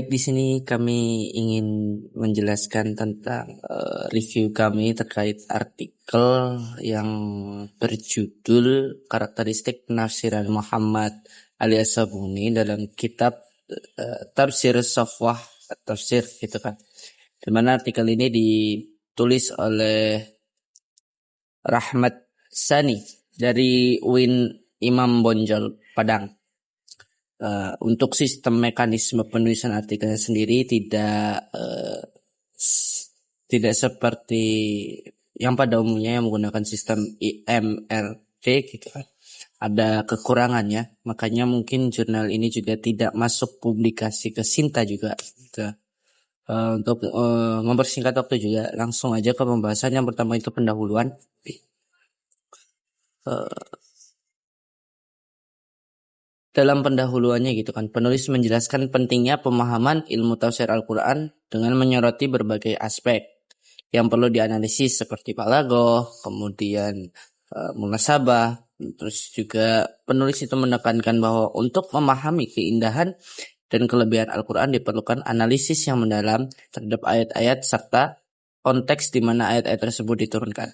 Baik, di sini kami ingin menjelaskan tentang review kami terkait artikel yang berjudul Karakteristik Penafsiran Muhammad Ali As-Sabuni dalam kitab Tafsir Safwah Tafsir gitu kan. Di mana artikel ini ditulis oleh Rahmat Sani dari UIN Imam Bonjol Padang. Untuk sistem mekanisme penulisan artikelnya sendiri tidak seperti yang pada umumnya yang menggunakan sistem IMLT gitu kan. Ada kekurangannya, makanya mungkin jurnal ini juga tidak masuk publikasi ke Sinta juga gitu. Untuk mempersingkat waktu juga langsung aja ke pembahasan. Yang pertama itu pendahuluan. Dalam pendahuluannya gitu kan, penulis menjelaskan pentingnya pemahaman ilmu tafsir Al-Quran dengan menyoroti berbagai aspek yang perlu dianalisis seperti balaghah, kemudian munasabah. Terus juga penulis itu menekankan bahwa untuk memahami keindahan dan kelebihan Al-Quran diperlukan analisis yang mendalam terhadap ayat-ayat serta konteks di mana ayat-ayat tersebut diturunkan.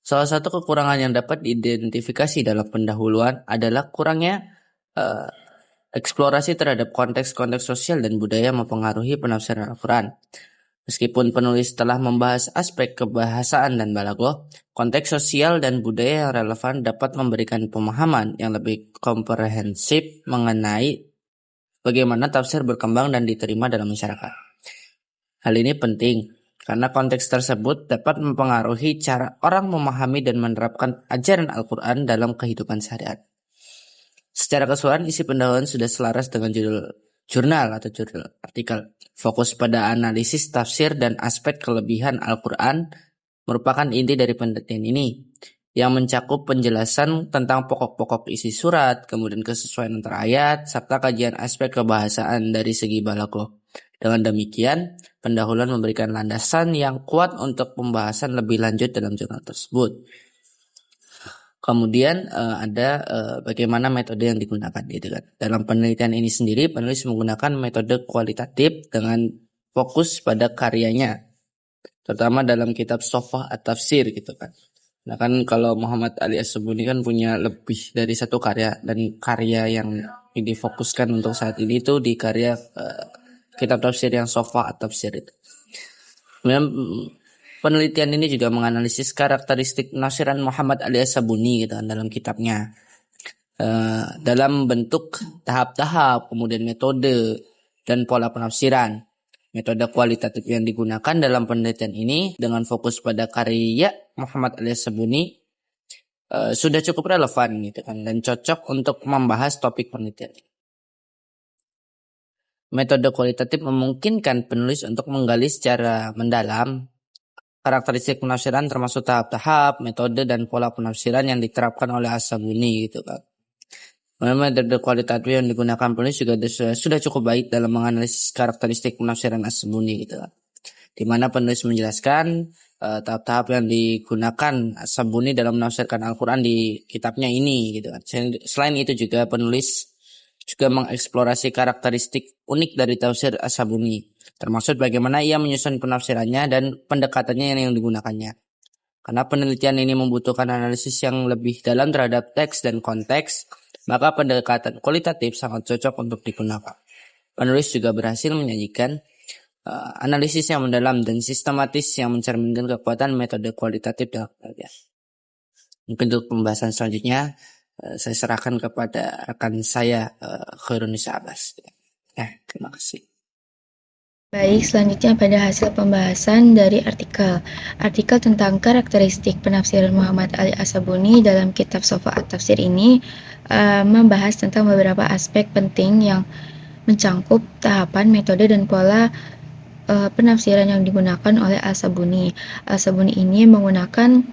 Salah satu kekurangan yang dapat diidentifikasi dalam pendahuluan adalah kurangnya eksplorasi terhadap konteks-konteks sosial dan budaya mempengaruhi penafsiran Al-Quran. Meskipun penulis telah membahas aspek kebahasaan dan balaghah, konteks sosial dan budaya yang relevan dapat memberikan pemahaman yang lebih komprehensif mengenai bagaimana tafsir berkembang dan diterima dalam masyarakat. Hal ini penting karena konteks tersebut dapat mempengaruhi cara orang memahami dan menerapkan ajaran Al-Quran dalam kehidupan sehari-hari. Secara keseluruhan, isi pendahuluan sudah selaras dengan judul jurnal atau judul artikel. Fokus pada analisis tafsir dan aspek kelebihan Al-Quran merupakan inti dari penelitian ini, yang mencakup penjelasan tentang pokok-pokok isi surat, kemudian kesesuaian antara ayat, serta kajian aspek kebahasaan dari segi balaghah. Dengan demikian, pendahuluan memberikan landasan yang kuat untuk pembahasan lebih lanjut dalam jurnal tersebut. Kemudian ada bagaimana metode yang digunakan gitu kan. Dalam penelitian ini sendiri, penulis menggunakan metode kualitatif dengan fokus pada karyanya, terutama dalam kitab Safwah At-Tafsir gitu kan. Nah kan kalau Muhammad Ali As-Sabuni kan punya lebih dari satu karya, dan karya yang difokuskan untuk saat ini itu di karya kitab tafsir yang Safwah At-Tafsir itu. Kemudian penelitian ini juga menganalisis karakteristik penafsiran Muhammad Ali As-Sabuni gitu kan, dalam kitabnya. Dalam bentuk tahap-tahap, kemudian metode dan pola penafsiran. Metode kualitatif yang digunakan dalam penelitian ini dengan fokus pada karya Muhammad Ali As-Sabuni sudah cukup relevan gitu kan, dan cocok untuk membahas topik penelitian. Metode kualitatif memungkinkan penulis untuk menggali secara mendalam karakteristik penafsiran termasuk tahap-tahap, metode dan pola penafsiran yang diterapkan oleh As-Sabuni gitu kan. Metode kualitatif yang digunakan penulis juga sudah cukup baik dalam menganalisis karakteristik penafsiran As-Sabuni gitu kan. Di mana penulis menjelaskan tahap-tahap yang digunakan As-Sabuni dalam menafsirkan Al-Quran di kitabnya ini gitu kan. Selain itu juga penulis juga mengeksplorasi karakteristik unik dari tafsir As-Sabuni, termasuk bagaimana ia menyusun penafsirannya dan pendekatannya yang digunakannya. Karena penelitian ini membutuhkan analisis yang lebih dalam terhadap teks dan konteks, maka pendekatan kualitatif sangat cocok untuk digunakan. Penulis juga berhasil menyajikan analisis yang mendalam dan sistematis yang mencerminkan kekuatan metode kualitatif dalam penelitian. Mungkin untuk pembahasan selanjutnya saya serahkan kepada rekan saya Khairunisa Abbas. Terima kasih. Baik, selanjutnya pada hasil pembahasan dari artikel tentang karakteristik penafsiran Muhammad Ali As-Sabuni dalam kitab Safwah At-Tafsir ini membahas tentang beberapa aspek penting yang mencangkup tahapan, metode, dan pola penafsiran yang digunakan oleh As-Sabuni. As-Sabuni ini menggunakan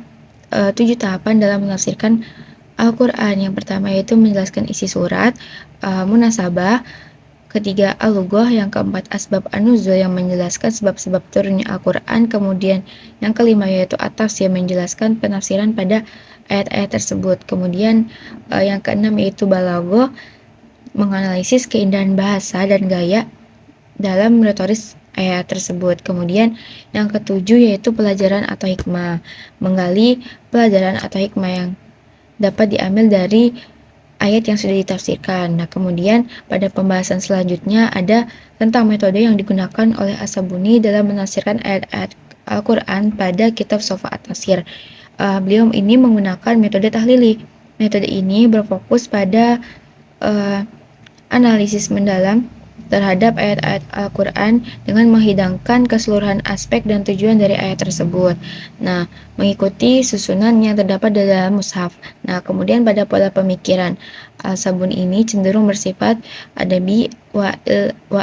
7 tahapan dalam menafsirkan Al-Quran. Yang pertama yaitu menjelaskan isi surat, munasabah, ketiga al-lughah, yang keempat asbab an-nuzul yang menjelaskan sebab-sebab turunnya Al-Quran, kemudian yang kelima yaitu at-tafsir menjelaskan penafsiran pada ayat-ayat tersebut, kemudian yang keenam yaitu balaghah menganalisis keindahan bahasa dan gaya dalam retoris ayat tersebut. Kemudian yang ketujuh yaitu pelajaran atau hikmah. Menggali pelajaran atau hikmah yang dapat diambil dari ayat yang sudah ditafsirkan. Nah, kemudian pada pembahasan selanjutnya ada tentang metode yang digunakan oleh As-Sabuni dalam menafsirkan ayat-ayat Al-Quran pada kitab Sofa At-Tafsir. Beliau ini menggunakan metode tahlili. Metode ini berfokus pada analisis mendalam terhadap ayat-ayat Al-Quran dengan menghidangkan keseluruhan aspek dan tujuan dari ayat tersebut. Nah, mengikuti susunan yang terdapat dalam mushaf. Nah, kemudian pada pola pemikiran, Al-Sabun ini cenderung bersifat adabi wa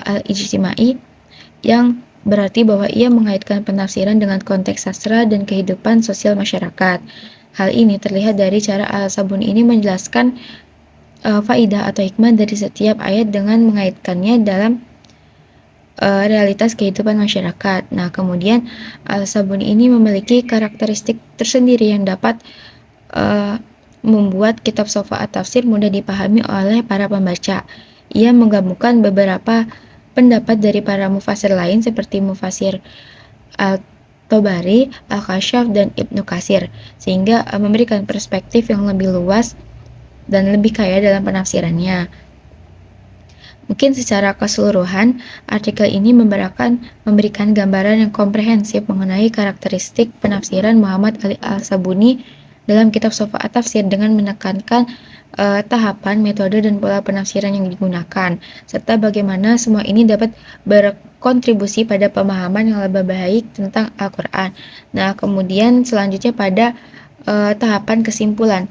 al-ijtimai, yang berarti bahwa ia mengaitkan penafsiran dengan konteks sastra dan kehidupan sosial masyarakat. Hal ini terlihat dari cara Al-Sabun ini menjelaskan faidah atau hikmah dari setiap ayat dengan mengaitkannya dalam realitas kehidupan masyarakat. Nah, kemudian Al-Sabuni ini memiliki karakteristik tersendiri yang dapat membuat kitab Sofa At-Tafsir mudah dipahami oleh para pembaca. Ia menggabungkan beberapa pendapat dari para mufasir lain seperti mufasir Al-Tabari, Al-Kasyaf, dan Ibnu Katsir, sehingga memberikan perspektif yang lebih luas dan lebih kaya dalam penafsirannya. Mungkin secara keseluruhan, artikel ini memberikan gambaran yang komprehensif mengenai karakteristik penafsiran Muhammad Ali Al-Sabuni dalam kitab Sofa At-Tafsir dengan menekankan tahapan, metode, dan pola penafsiran yang digunakan, serta bagaimana semua ini dapat berkontribusi pada pemahaman yang lebih baik tentang Al-Quran. Nah, kemudian selanjutnya pada tahapan kesimpulan.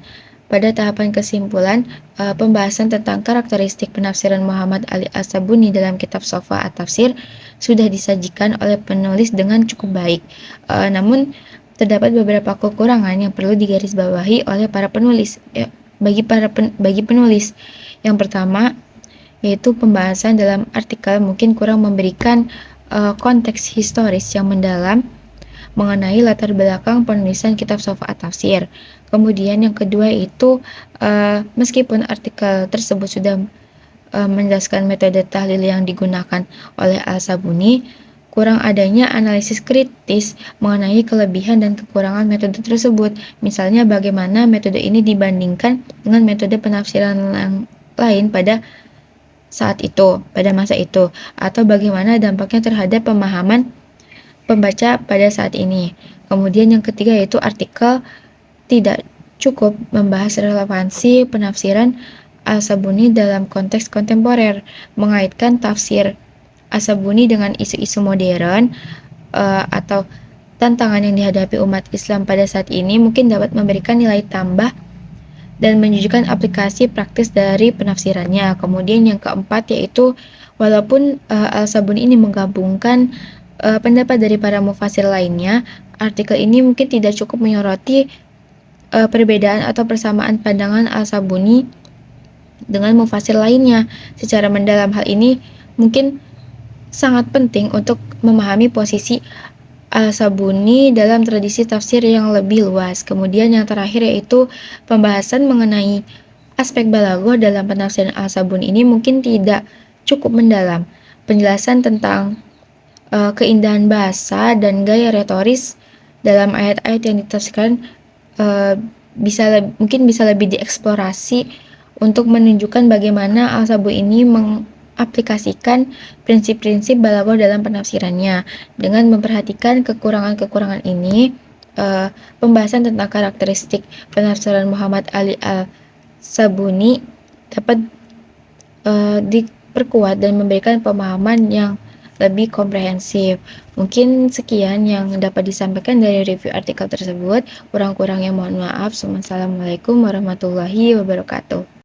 Pada tahapan kesimpulan, pembahasan tentang karakteristik penafsiran Muhammad Ali As-Sabuni dalam kitab Sofa At-Tafsir sudah disajikan oleh penulis dengan cukup baik. Namun, terdapat beberapa kekurangan yang perlu digarisbawahi oleh para penulis. Bagi penulis, yang pertama yaitu pembahasan dalam artikel mungkin kurang memberikan konteks historis yang mendalam mengenai latar belakang penulisan kitab Sofa At-Tafsir. Kemudian yang kedua itu meskipun artikel tersebut sudah menjelaskan metode tahlil yang digunakan oleh Al-Sabuni, kurang adanya analisis kritis mengenai kelebihan dan kekurangan metode tersebut. Misalnya bagaimana metode ini dibandingkan dengan metode penafsiran yang lain pada masa itu, atau bagaimana dampaknya terhadap pemahaman pembaca pada saat ini. Kemudian yang ketiga yaitu artikel tidak cukup membahas relevansi penafsiran Al-Sabuni dalam konteks kontemporer, mengaitkan tafsir Al-Sabuni dengan isu-isu modern atau tantangan yang dihadapi umat Islam pada saat ini mungkin dapat memberikan nilai tambah dan menunjukkan aplikasi praktis dari penafsirannya. Kemudian yang keempat yaitu walaupun Al-Sabuni ini menggabungkan pendapat dari para mufasir lainnya, artikel ini mungkin tidak cukup menyoroti perbedaan atau persamaan pandangan Al-Sabuni dengan mufasir lainnya secara mendalam. Hal ini mungkin sangat penting untuk memahami posisi Al-Sabuni dalam tradisi tafsir yang lebih luas. Kemudian yang terakhir yaitu pembahasan mengenai aspek balaghah dalam penafsiran Al-Sabuni ini mungkin tidak cukup mendalam. Penjelasan tentang keindahan bahasa dan gaya retoris dalam ayat-ayat yang ditafsirkan mungkin bisa lebih dieksplorasi untuk menunjukkan bagaimana Al-Sabuni ini mengaplikasikan prinsip-prinsip balaghah dalam penafsirannya. Dengan memperhatikan kekurangan-kekurangan ini, pembahasan tentang karakteristik penafsiran Muhammad Ali Al-Sabuni dapat diperkuat dan memberikan pemahaman yang lebih komprehensif. Mungkin sekian yang dapat disampaikan dari review artikel tersebut. Kurang-kurangnya mohon maaf. Wassalamualaikum warahmatullahi wabarakatuh.